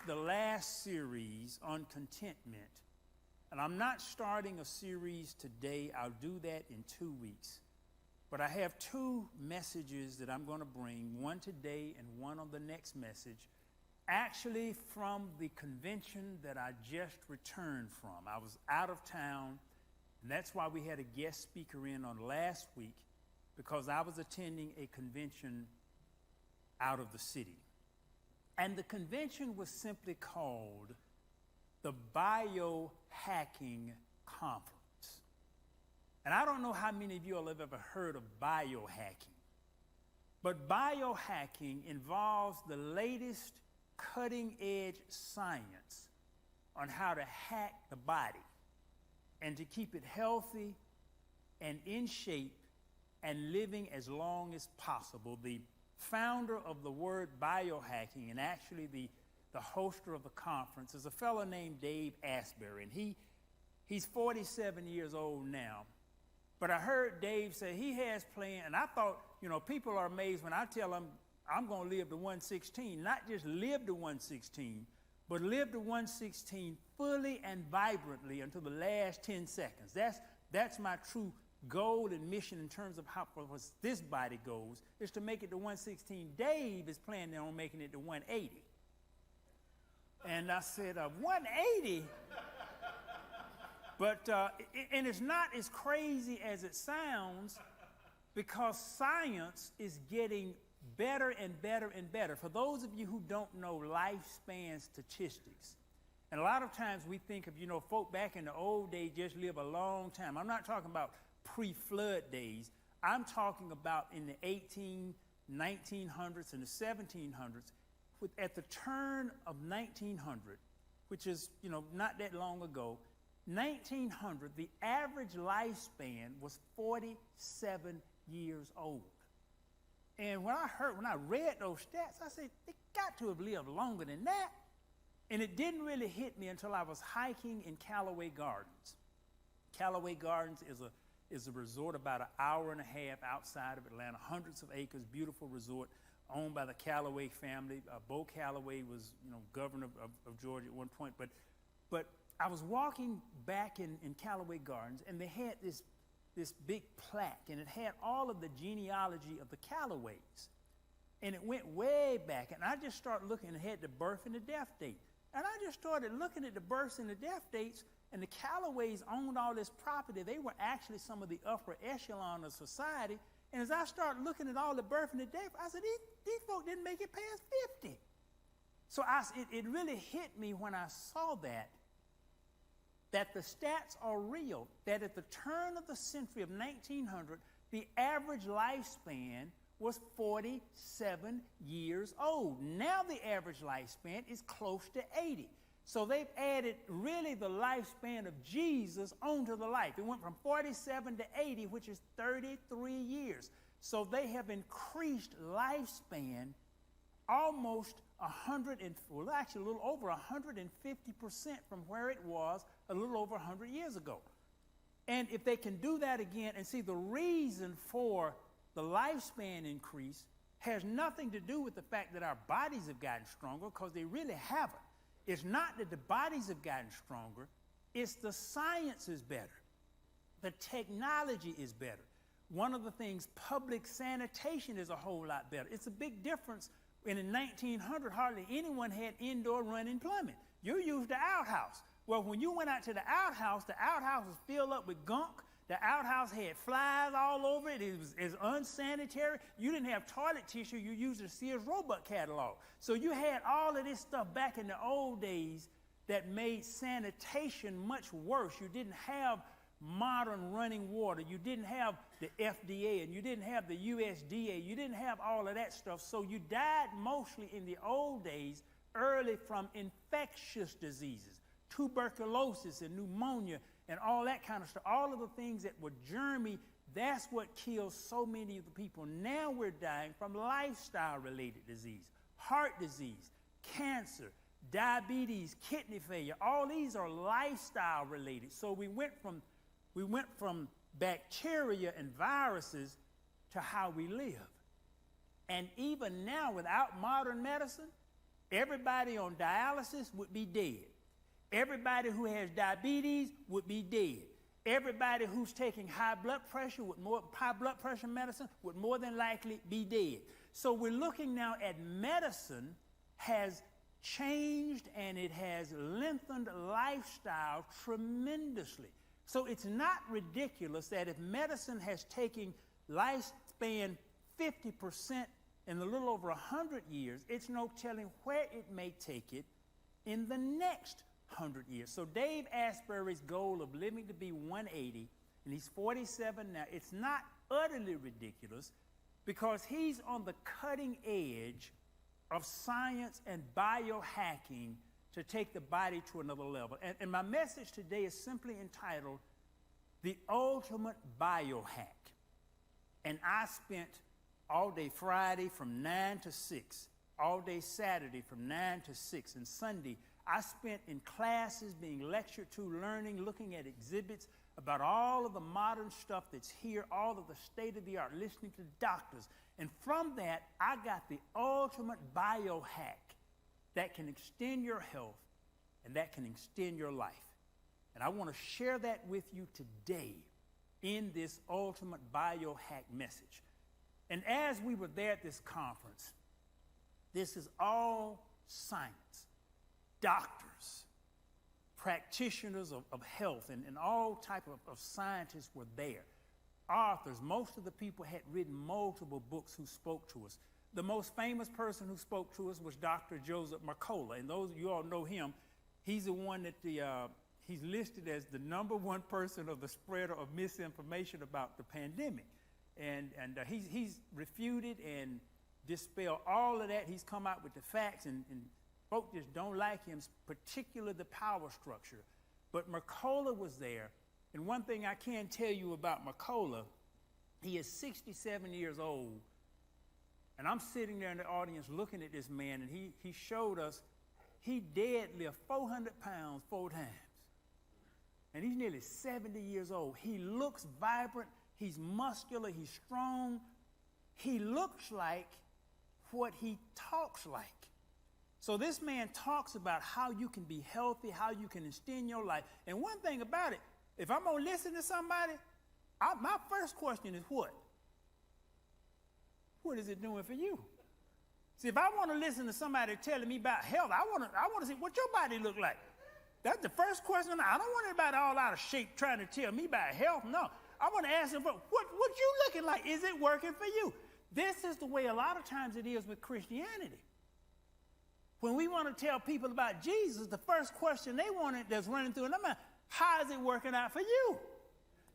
the last series on contentment, and I'm not starting a series today. I'll do that in 2 weeks. But I have two messages that I'm going to bring, one today and one on the next message, actually from the convention that I just returned from. I was out of town, and that's why we had a guest speaker in on last week, because I was attending a convention out of the city. And the convention was simply called the Biohacking Conference. And I don't know how many of you all have ever heard of biohacking, but biohacking involves the latest cutting-edge science on how to hack the body and to keep it healthy and in shape and living as long as possible. The founder of the word biohacking, and actually the hoster of the conference, is a fellow named Dave Asbury, and he's 47 years old now. But I heard Dave say he has plans, and I thought, people are amazed when I tell them I'm going to live to 116, not just live to 116, but live to 116 fully and vibrantly until the last 10 seconds. That's my true goal and mission in terms of how this body goes, is to make it to 116. Dave is planning on making it to 180. And I said, 180? But, and it's not as crazy as it sounds, because science is getting better and better and better. For those of you who don't know lifespan statistics, and a lot of times we think of, folk back in the old days just live a long time. I'm not talking about pre-flood days. I'm talking about in the 1900s and the 1700s. At the turn of 1900, which is, not that long ago, 1900, the average lifespan was 47 years old. And when I read those stats, I said, they got to have lived longer than that. And it didn't really hit me until I was hiking in Callaway Gardens. Callaway Gardens is a resort about an hour and a half outside of Atlanta, hundreds of acres, beautiful resort owned by the Callaway family. Bo Callaway was, governor of Georgia at one point. But I was walking back in Callaway Gardens, and they had this big plaque, and it had all of the genealogy of the Callaways. And it went way back, and I just started looking, and it had the birth and the death date. And I just started looking at the births and the death dates, and the Callaways owned all this property. They were actually some of the upper echelon of society. And as I started looking at all the birth and the death, I said, these folk didn't make it past 50. So it really hit me when I saw that the stats are real, that at the turn of the century of 1900, the average lifespan was 47 years old. Now the average lifespan is close to 80. So they've added really the lifespan of Jesus onto the life. It went from 47 to 80, which is 33 years. So they have increased lifespan almost actually a little over 150% from where it was a little over 100 years ago. And if they can do that again, and see, the reason for the lifespan increase has nothing to do with the fact that our bodies have gotten stronger, because they really haven't. It's not that the bodies have gotten stronger, it's the science is better. The technology is better. One of the things, public sanitation is a whole lot better. It's a big difference. And in 1900, hardly anyone had indoor running plumbing. You used the outhouse. Well, when you went out to the outhouse was filled up with gunk. The outhouse had flies all over it. It was unsanitary. You didn't have toilet tissue. You used the Sears Roebuck catalog. So you had all of this stuff back in the old days that made sanitation much worse. You didn't have modern running water. You didn't have the FDA, and you didn't have the USDA. You didn't have all of that stuff. So you died mostly in the old days early from infectious diseases, tuberculosis and pneumonia and all that kind of stuff. All of the things that were germy, that's what kills so many of the people. Now we're dying from lifestyle-related disease, heart disease, cancer, diabetes, kidney failure. All these are lifestyle-related. So we went from bacteria and viruses to how we live. And even now, without modern medicine, Everybody on dialysis would be dead. Everybody who has diabetes would be dead. Everybody who's taking high blood pressure medicine would more than likely be dead. So we're looking now at medicine has changed and it has lengthened lifestyle tremendously. So it's not ridiculous that if medicine has taken lifespan 50% in a little over 100 years, it's no telling where it may take it in the next 100 years. So Dave Asbury's goal of living to be 180, and he's 47 now, it's not utterly ridiculous because he's on the cutting edge of science and biohacking to take the body to another level. And my message today is simply entitled, The Ultimate Biohack. And I spent all day Friday from 9 to 6, all day Saturday from 9 to 6, and Sunday I spent in classes being lectured to, learning, looking at exhibits about all of the modern stuff that's here, all of the state-of-the-art, listening to doctors. And from that, I got the ultimate biohack that can extend your health and that can extend your life. And I want to share that with you today in this ultimate biohack message. And as we were there at this conference, this is all science. Doctors, practitioners of health, and all type of scientists were there. Authors, most of the people had written multiple books who spoke to us. The most famous person who spoke to us was Dr. Joseph Mercola, and those of you all know him. He's the one that he's listed as the #1 person of the spreader of misinformation about the pandemic. And he's refuted and dispelled all of that. He's come out with the facts, and folk just don't like him, particularly the power structure. But Mercola was there, and one thing I can tell you about Mercola, he is 67 years old, and I'm sitting there in the audience looking at this man, and he showed us he deadlifted 400 pounds 4 times. And he's nearly 70 years old. He looks vibrant, he's muscular, he's strong. He looks like what he talks like. So this man talks about how you can be healthy, how you can extend your life. And one thing about it, if I'm going to listen to somebody, my first question is what? What is it doing for you? See, if I want to listen to somebody telling me about health, I want to see what your body look like. That's the first question. I don't want anybody all out of shape trying to tell me about health. No. I want to ask them, what you looking like? Is it working for you? This is the way a lot of times it is with Christianity. When we want to tell people about Jesus, the first question they want that's running through their mind, how is it working out for you?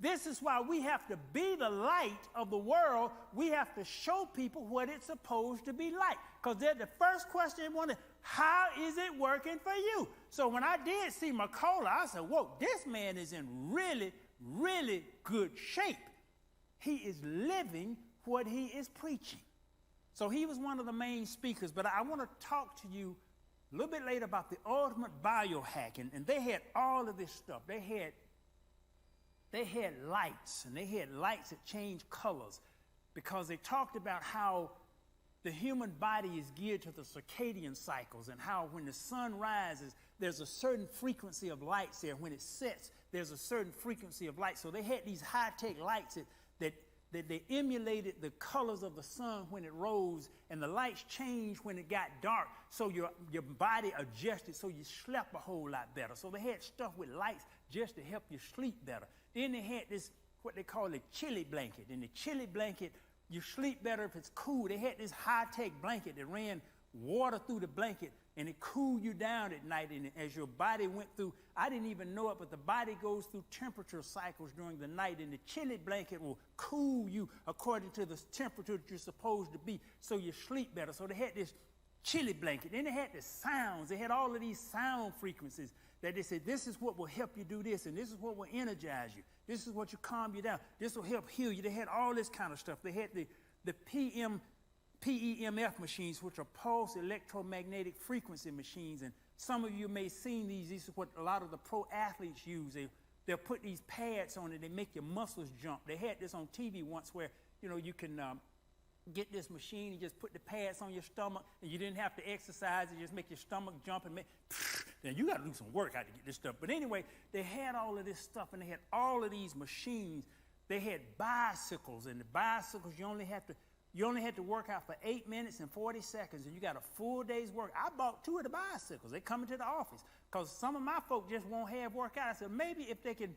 This is why we have to be the light of the world. We have to show people what it's supposed to be like. Because the first question they want is, how is it working for you? So when I did see Mercola, I said, whoa, this man is in really, really good shape. He is living what he is preaching. So he was one of the main speakers, but I want to talk to you a little bit later about the ultimate biohack, and they had all of this stuff. They had lights, and they had lights that change colors because they talked about how the human body is geared to the circadian cycles and how when the sun rises, there's a certain frequency of lights there. When it sets, there's a certain frequency of light. So they had these high-tech lights that they emulated the colors of the sun when it rose, and the lights changed when it got dark, so your body adjusted so you slept a whole lot better. So they had stuff with lights just to help you sleep better. Then they had this, what they call a chilly blanket. In the chilly blanket, you sleep better if it's cool. They had this high-tech blanket that ran water through the blanket, and it cooled you down at night. And as your body went through, I didn't even know it, but the body goes through temperature cycles during the night, and the chilly blanket will cool you according to the temperature that you're supposed to be, so you sleep better. So they had this chilly blanket. Then they had the sounds. They had all of these sound frequencies that they said, this is what will help you do this, and this is what will energize you. This is what will calm you down. This will help heal you. They had all this kind of stuff. They had the PEMF machines, which are pulse electromagnetic frequency machines, and some of you may have seen these. These are what a lot of the pro athletes use. They'll put these pads on it. They make your muscles jump. They had this on TV once where, you can get this machine and just put the pads on your stomach, and you didn't have to exercise it, just make your stomach jump and make, then you got to do some work out to get this stuff. But anyway, they had all of this stuff, and they had all of these machines. They had bicycles, and the bicycles, you only had to work out for 8 minutes and 40 seconds, and you got a full day's work. I bought 2 of the bicycles. They come into the office, because some of my folk just won't have workout. I said, maybe if they can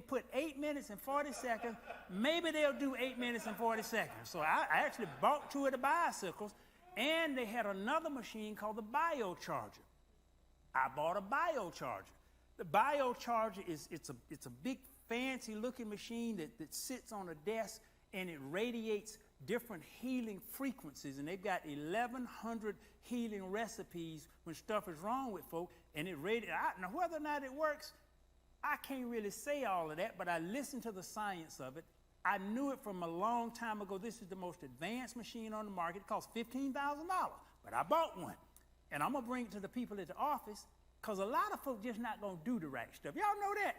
put 8 minutes and 40 seconds, maybe they'll do 8 minutes and 40 seconds. So I actually bought 2 of the bicycles, and they had another machine called the Biocharger. I bought a Biocharger. The Biocharger it's a big fancy looking machine that sits on a desk, and it radiates different healing frequencies, and they've got 1,100 healing recipes when stuff is wrong with folk, and it radiates. Now whether or not it works, I can't really say all of that, but I listened to the science of it. I knew it from a long time ago. This is the most advanced machine on the market. It costs $15,000, but I bought one. And I'm going to bring it to the people at the office, because a lot of folks just not going to do the right stuff. Y'all know that?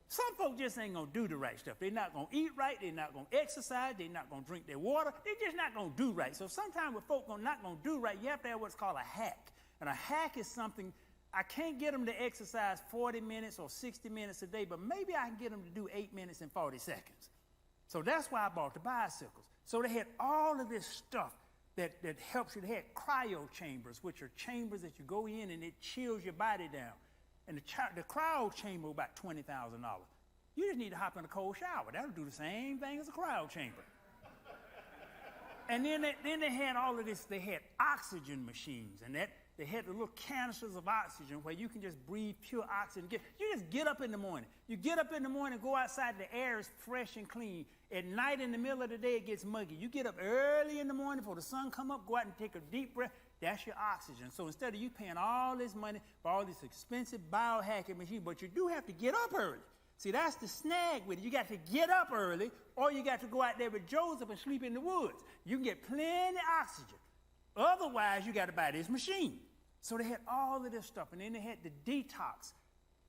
Some folks just ain't going to do the right stuff. They're not going to eat right. They're not going to exercise. They're not going to drink their water. They're just not going to do right. So sometimes with folks not going to do right, you have to have what's called a hack. And a hack is something, I can't get them to exercise 40 minutes or 60 minutes a day, but maybe I can get them to do 8 minutes and 40 seconds. So that's why I bought the bicycles. So they had all of this stuff that helps you. They had cryo chambers, which are chambers that you go in and it chills your body down. And the cryo chamber was about $20,000. You just need to hop in a cold shower. That'll do the same thing as a cryo chamber. And then they had all of this. They had oxygen machines, and they had the little canisters of oxygen where you can just breathe pure oxygen. You just get up in the morning. You get up in the morning, go outside, the air is fresh and clean. At night, in the middle of the day, it gets muggy. You get up early in the morning before the sun come up, go out and take a deep breath. That's your oxygen. So instead of you paying all this money for all this expensive biohacking machine, but you do have to get up early. See, that's the snag with it. You got to get up early, or you got to go out there with Joseph and sleep in the woods. You can get plenty of oxygen. Otherwise, you got to buy this machine. So they had all of this stuff, and then they had the detox.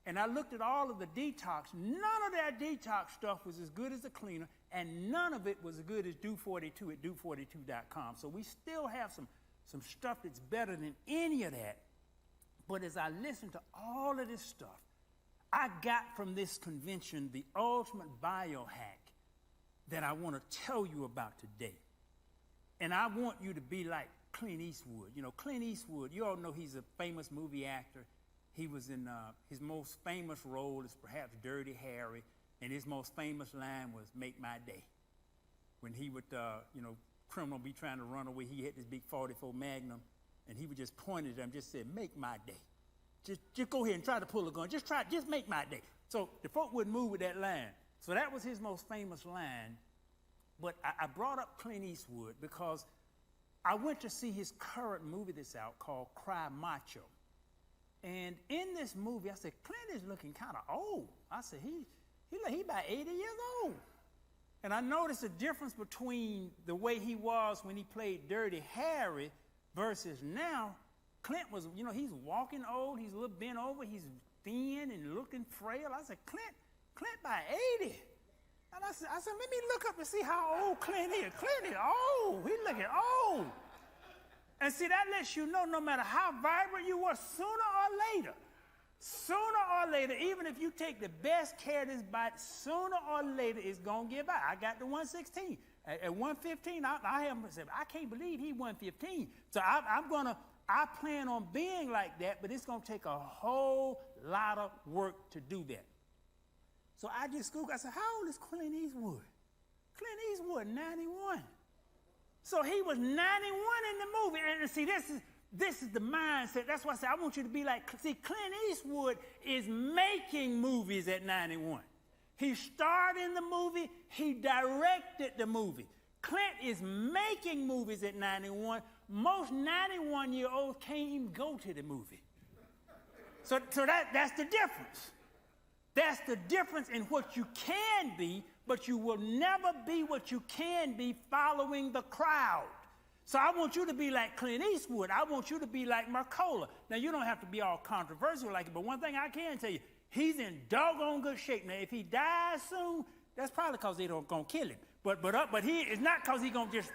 And I looked at all of the detox. None of that detox stuff was as good as the cleaner, and none of it was as good as Do 42 at do42.com. So we still have some stuff that's better than any of that. But as I listened to all of this stuff, I got from this convention the ultimate biohack that I want to tell you about today. And I want you to be like Clint Eastwood. You know, Clint Eastwood, you all know he's a famous movie actor. He was in, his most famous role is perhaps Dirty Harry, and his most famous line was, "Make my day." When he would, criminal be trying to run away, he had this big 44 Magnum, and he would just point at them, just say, "Make my day." Just go ahead and try to pull a gun. Just make my day. So the folk wouldn't move with that line. So that was his most famous line. But I brought up Clint Eastwood because I went to see his current movie that's out called Cry Macho. And in this movie, I said, Clint is looking kind of old. I said, he about 80 years old. And I noticed a difference between the way he was when he played Dirty Harry versus now. Clint was, he's walking old, he's a little bent over, he's thin and looking frail. I said, Clint by 80. And I said, let me look up and see how old Clint is. Clint is old. He's looking old. And see, that lets you know no matter how vibrant you were, sooner or later, even if you take the best care of this body, sooner or later it's going to give out. I got the 116. At 115, I can't believe he 115. So I plan on being like that, but it's going to take a whole lot of work to do that. So I just Googled. I said, how old is Clint Eastwood? Clint Eastwood, 91. So he was 91 in the movie. And see, this is the mindset. That's why I said I want you to be like, see, Clint Eastwood is making movies at 91. He starred in the movie. He directed the movie. Clint is making movies at 91. Most 91-year-olds can't even go to the movie. So that's the difference. That's the difference in what you can be, but you will never be what you can be following the crowd. So I want you to be like Clint Eastwood. I want you to be like Mercola. Now, you don't have to be all controversial like it, but one thing I can tell you, he's in doggone good shape. Now, if he dies soon, that's probably because they don't gonna kill him. But it's not because he's gonna just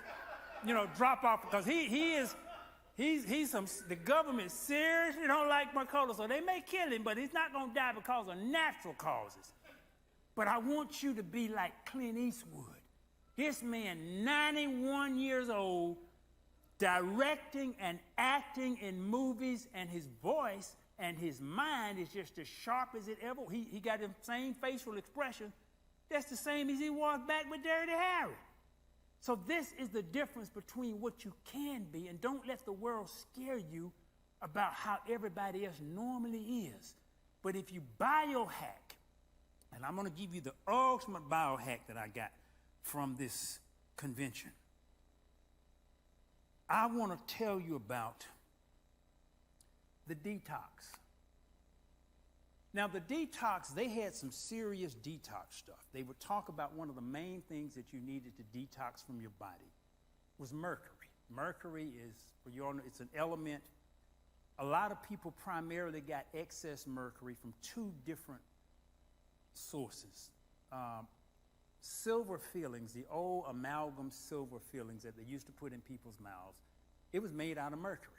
drop off because the government seriously don't like McCullough, so they may kill him, but he's not going to die because of natural causes. But I want you to be like Clint Eastwood. This man, 91 years old, directing and acting in movies, and his voice and his mind is just as sharp as it ever. He got the same facial expression. That's the same as he was back with Dirty Harry. So this is the difference between what you can be, and don't let the world scare you about how everybody else normally is. But if you biohack, and I'm going to give you the ultimate biohack that I got from this convention. I want to tell you about the detox. Now, the detox, they had some serious detox stuff. They would talk about one of the main things that you needed to detox from your body was mercury. Mercury is, it's an element. A lot of people primarily got excess mercury from two different sources. Silver fillings, the old amalgam silver fillings that they used to put in people's mouths, it was made out of mercury.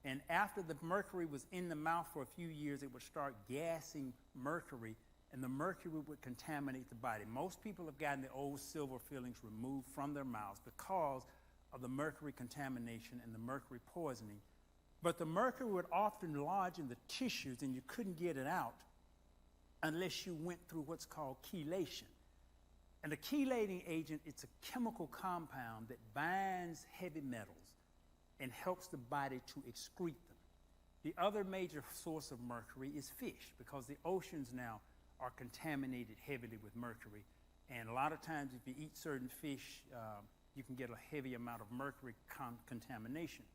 And after the mercury was in the mouth for a few years, it would start gassing mercury, and the mercury would contaminate the body. Most people have gotten the old silver fillings removed from their mouths because of the mercury contamination and the mercury poisoning. But the mercury would often lodge in the tissues, and you couldn't get it out unless you went through what's called chelation. And the chelating agent, it's a chemical compound that binds heavy metals and helps the body to excrete them. The other major source of mercury is fish, because the oceans now are contaminated heavily with mercury. And a lot of times if you eat certain fish, you can get a heavy amount of mercury contamination.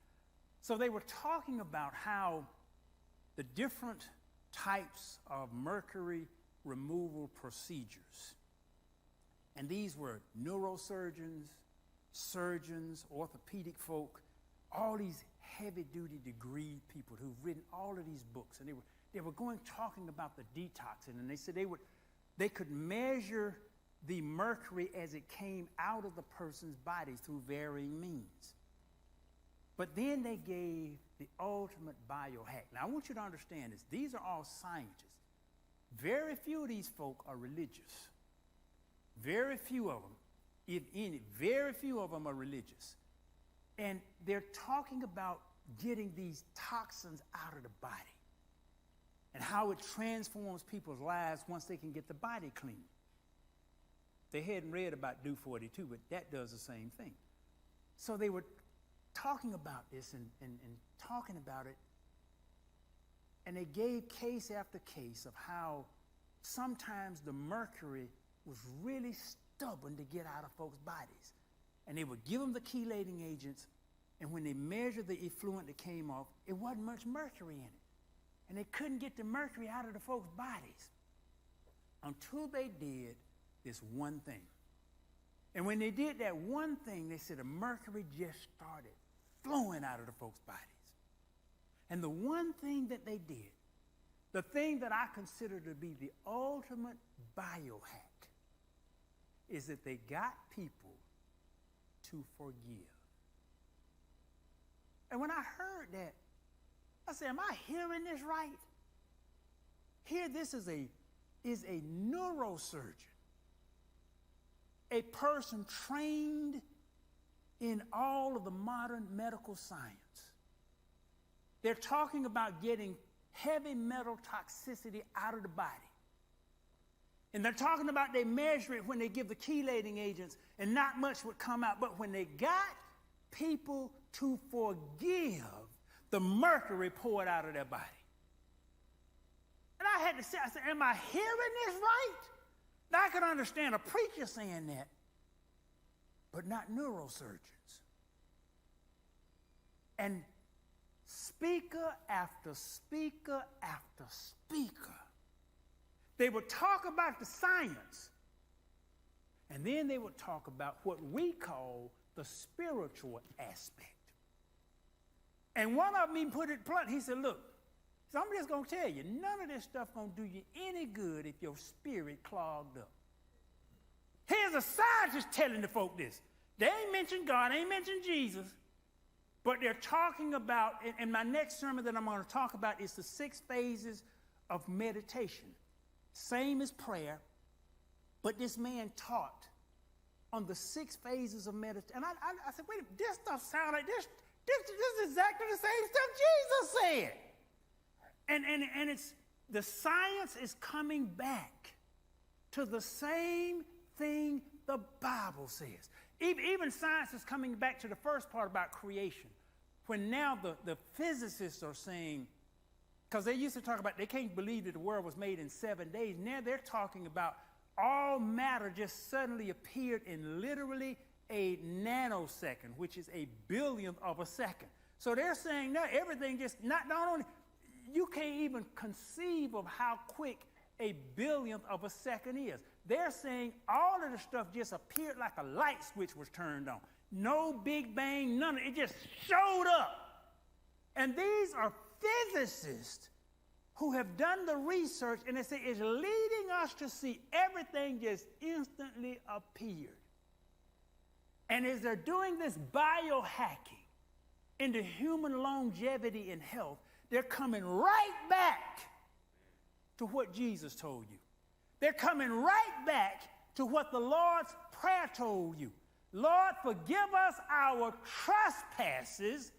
So they were talking about how the different types of mercury removal procedures, and these were neurosurgeons, surgeons, orthopedic folk, all these heavy-duty degree people who've written all of these books, and they were going talking about the detoxing, and they said they could measure the mercury as it came out of the person's body through varying means. But then they gave the ultimate biohack. Now I want you to understand this. These are all scientists. Very few of these folk are religious. Very few of them, if any, very few of them are religious. And they're talking about getting these toxins out of the body and how it transforms people's lives once they can get the body clean. They hadn't read about Do 42, but that does the same thing. So they were talking about this and talking about it, and they gave case after case of how sometimes the mercury was really stubborn to get out of folks' bodies. And they would give them the chelating agents, and when they measured the effluent that came off, it wasn't much mercury in it. And they couldn't get the mercury out of the folks' bodies until they did this one thing. And when they did that one thing, they said the mercury just started flowing out of the folks' bodies. And the one thing that they did, the thing that I consider to be the ultimate biohack, is that they got people to forgive. And when I heard that, I said, am I hearing this right? Here, this is a neurosurgeon, a person trained in all of the modern medical science. They're talking about getting heavy metal toxicity out of the body. And they're talking about they measure it when they give the chelating agents, and not much would come out. But when they got people to forgive, the mercury poured out of their body. And I had to say, I said, am I hearing this right? Now, I could understand a preacher saying that, but not neurosurgeons. And speaker after speaker after speaker, they would talk about the science, and then they would talk about what we call the spiritual aspect. And one of them even put it blunt. He said, look, so I'm just going to tell you, none of this stuff going to do you any good if your spirit clogged up. Here's a scientist telling the folk this. They ain't mentioned God, ain't mentioned Jesus, but they're talking about, and my next sermon that I'm going to talk about is the 6 phases of meditation. Same as prayer, but this man taught on the 6 phases of meditation. And I said, wait, this stuff sounds like this is exactly the same stuff Jesus said. And it's, the science is coming back to the same thing the Bible says. Even science is coming back to the first part about creation, when now the physicists are saying, because they used to talk about, they can't believe that the world was made in 7 days. Now they're talking about all matter just suddenly appeared in literally a nanosecond, which is a billionth of a second. So they're saying now everything just, not only, you can't even conceive of how quick a billionth of a second is. They're saying all of the stuff just appeared like a light switch was turned on. No Big Bang, none of it. It just showed up. And these are physicists who have done the research, and they say it's leading us to see everything just instantly appeared. And as they're doing this biohacking into human longevity and health, they're coming right back to what Jesus told you. They're coming right back to what the Lord's Prayer told you. Lord, forgive us our trespasses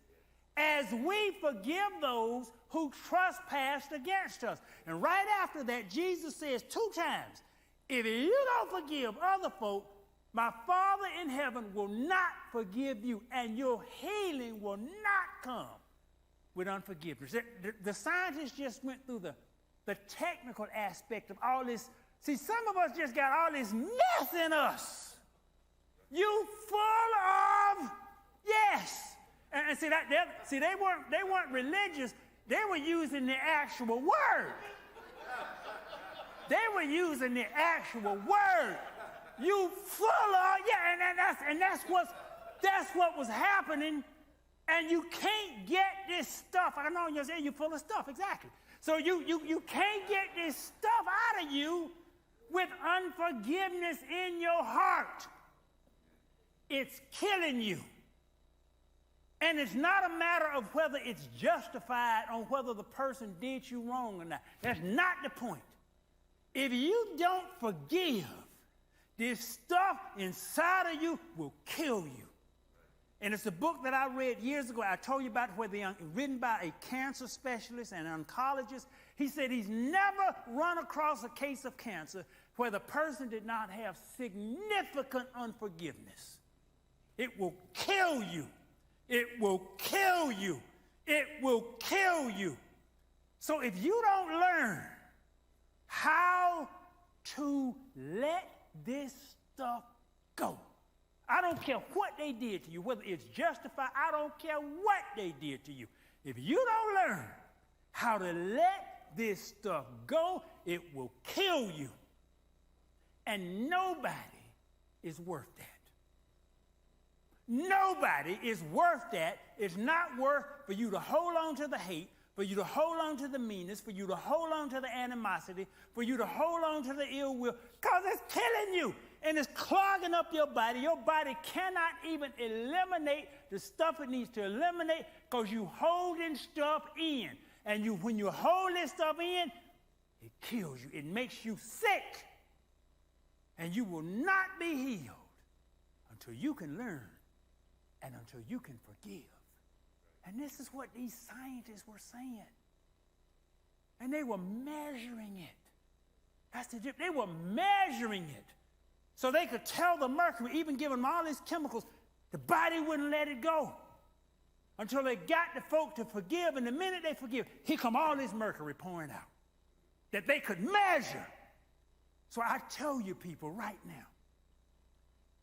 as we forgive those who trespassed against us. And right after that, Jesus says 2 times, if you don't forgive other folk, my Father in heaven will not forgive you, and your healing will not come with unforgiveness. The scientists just went through the technical aspect of all this. See, some of us just got all this mess in us. You full of, yes. And see, they weren't religious. They were using the actual word. They were using the actual word. You full of, yeah, and that's what was happening. And you can't get this stuff. I know you're saying you're full of stuff, exactly. So you can't get this stuff out of you with unforgiveness in your heart. It's killing you. And it's not a matter of whether it's justified on whether the person did you wrong or not. That's not the point. If you don't forgive, this stuff inside of you will kill you. And it's a book that I read years ago. I told you about it, written by a cancer specialist and an oncologist. He said he's never run across a case of cancer where the person did not have significant unforgiveness. It will kill you. It will kill you. It will kill you. So if you don't learn how to let this stuff go, I don't care what they did to you, whether it's justified, I don't care what they did to you. If you don't learn how to let this stuff go, it will kill you. And nobody is worth that. Nobody is worth that. It's not worth for you to hold on to the hate, for you to hold on to the meanness, for you to hold on to the animosity, for you to hold on to the ill will, because it's killing you. And it's clogging up your body. Your body cannot even eliminate the stuff it needs to eliminate because you're holding stuff in. And when you hold this stuff in, it kills you. It makes you sick. And you will not be healed until you can learn and until you can forgive. And this is what these scientists were saying. And they were measuring it. That's the difference. They were measuring it. So they could tell the mercury, even give them all these chemicals, the body wouldn't let it go until they got the folk to forgive. And the minute they forgive, here come all this mercury pouring out that they could measure. So I tell you people right now,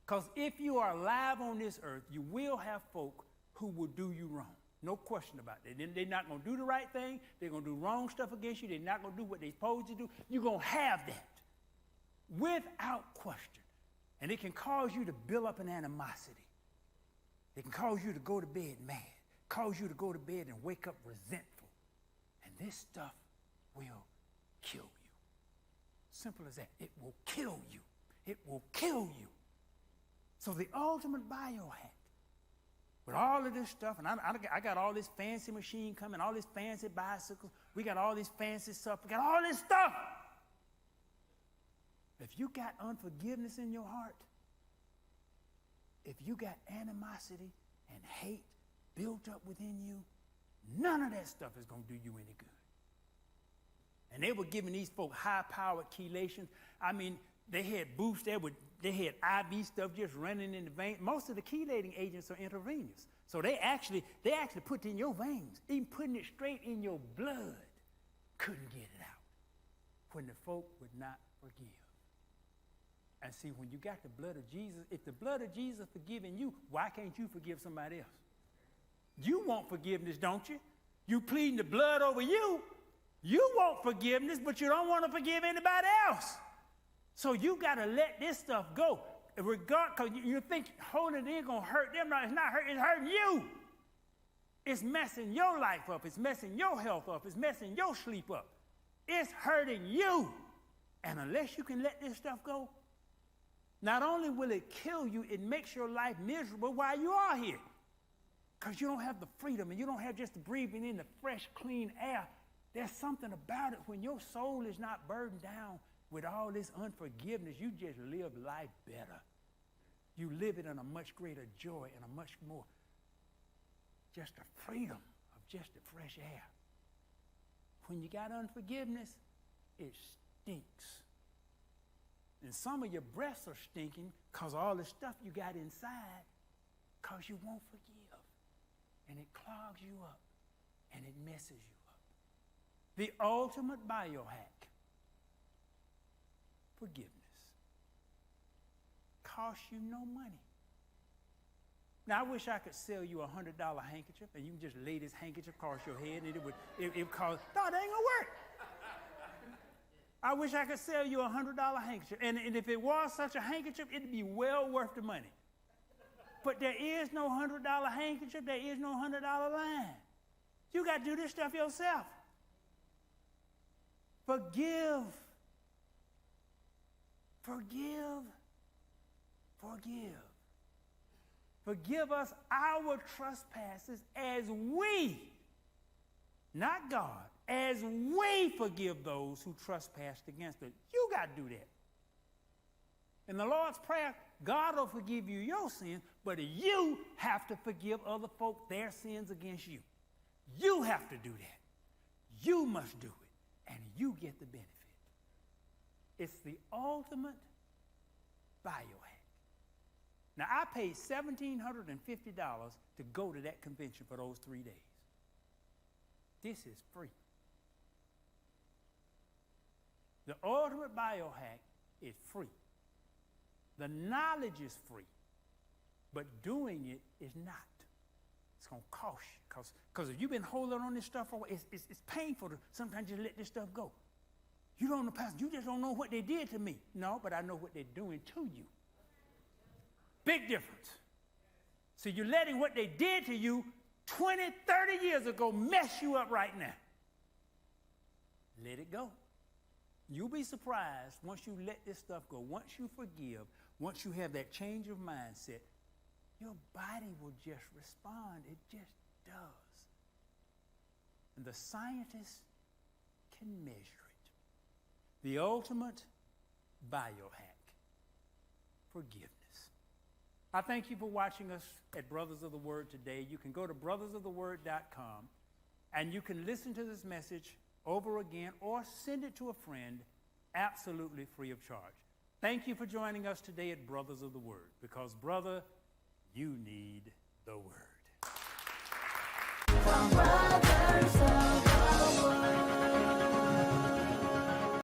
because if you are alive on this earth, you will have folk who will do you wrong. No question about it. They're not going to do the right thing. They're going to do wrong stuff against you. They're not going to do what they're supposed to do. You're going to have that without question. And it can cause you to build up an animosity. It can cause you to go to bed mad, cause you to go to bed and wake up resentful. And this stuff will kill you. Simple as that. It will kill you. It will kill you. So the ultimate biohack, with all of this stuff, and I got all this fancy machine coming, all these fancy bicycles, we got all this fancy stuff, we got all this stuff. If you got unforgiveness in your heart, if you got animosity and hate built up within you, none of that stuff is going to do you any good. And they were giving these folk high-powered chelations. I mean, they had booths there with, they had IV stuff just running in the vein. Most of the chelating agents are intravenous. So they actually put it in your veins. Even putting it straight in your blood, couldn't get it out. When the folk would not forgive. And see, when you got the blood of Jesus, if the blood of Jesus forgiving you, why can't you forgive somebody else? You want forgiveness, don't you? You pleading the blood over you. You want forgiveness, but you don't want to forgive anybody else. So you got to let this stuff go. Because you think holding it in going to hurt them. No, it's not hurting, it's hurting you. It's messing your life up. It's messing your health up. It's messing your sleep up. It's hurting you. And unless you can let this stuff go, not only will it kill you, it makes your life miserable while you are here. Because you don't have the freedom and you don't have just breathing in the fresh, clean air. There's something about it when your soul is not burdened down with all this unforgiveness. You just live life better. You live it in a much greater joy and a much more just the freedom of just the fresh air. When you got unforgiveness, it stinks. And some of your breaths are stinking because all the stuff you got inside because you won't forgive. And it clogs you up and it messes you up. The ultimate biohack, forgiveness, costs you no money. Now, I wish I could sell you a $100 handkerchief and you can just lay this handkerchief across your head and it would cost, no, that ain't gonna work. I wish I could sell you a $100 handkerchief. And if it was such a handkerchief, it'd be well worth the money. But there is no $100 handkerchief. There is no $100 line. You got to do this stuff yourself. Forgive. Forgive. Forgive. Forgive us our trespasses as we, not God, as we forgive those who trespassed against us. You got to do that. In the Lord's Prayer, God will forgive you your sins, but you have to forgive other folk their sins against you. You have to do that. You must do it, and you get the benefit. It's the ultimate biohack. Now, I paid $1,750 to go to that convention for those 3 days. This is free. The ultimate biohack is free. The knowledge is free, but doing it is not. It's going to cost you. Because if you've been holding on this stuff for a while, it's painful to sometimes just let this stuff go. You don't know, Pastor, you just don't know what they did to me. No, but I know what they're doing to you. Big difference. So you're letting what they did to you 20, 30 years ago mess you up right now. Let it go. You'll be surprised once you let this stuff go, once you forgive, once you have that change of mindset, your body will just respond. It just does. And the scientists can measure it. The ultimate biohack, forgiveness. I thank you for watching us at Brothers of the Word today. You can go to brothersoftheword.com and you can listen to this message over again or send it to a friend absolutely free of charge. Thank you for joining us today at Brothers of the Word, because, brother, you need the Word.